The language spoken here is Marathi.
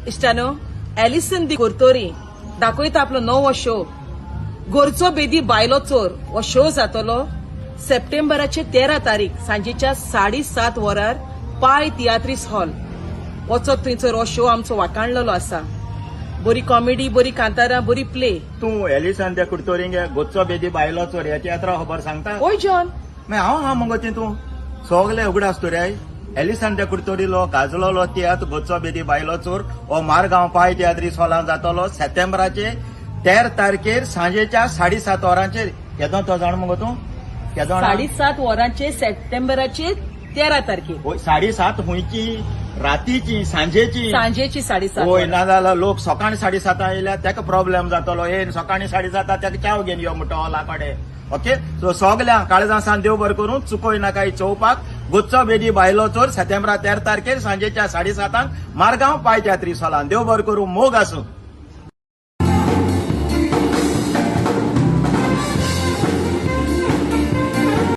इश्टानो, एलिसन दी कुर्तोरी दाखयता आपलो नवो शो गोरचो बेदी बायलो चोर हो शो जातलो सप्टेंबराचे 13 तारीख सांजेच्या 7:30 वरार पाय तियात्रीस हॉल. वचत थंयसर हो शो आमचो वाकाणलेलो आसा. बरी कॉमेडी, बरी कांतारां, बरी प्ले. तू एलिसन त्या कुर्तोरींग गोचो बेदी बायलो चोर याची यात्रा खबर सांगता ओय जॉन, हांव मगो ती तू सगळे उगडा आसतो रे. एलिसन त्या कुर्तोरीलो गाजलोलो तियात गोचो बेदी बायलो चोर हो मारगांव पाय तियात्रीस हॉलांत जातलो सप्टेंबराचे 13 तारखेर सांजेच्या 7:30 वरांचेर. केदो तो जाण मगो तू केदो 7:30 वरांचे सप्टेंबराचे 13 तारखेर. 7:30 हुंयची रातीची सांजेची 7:30 होय. नाजाल्यार लोक सकाळी 7:30 येयल्यार ताका प्रॉब्लेम जातलो. हे सकाळी 7:30 ताका चाव घेवन यो म्हणटा हॉला कडेन. ओके, सो सगळ्यांक काळजां सान देव बरें करून चुकोय नाका ही चोवपाक. गोचो बेदी बायलो चोर सप्टेंबरा 13 तारखेर सांजेच्या 7:30 मारगांव पाय तियात्रीस हॉलांत. देव बरें करूं. मोग आसूं.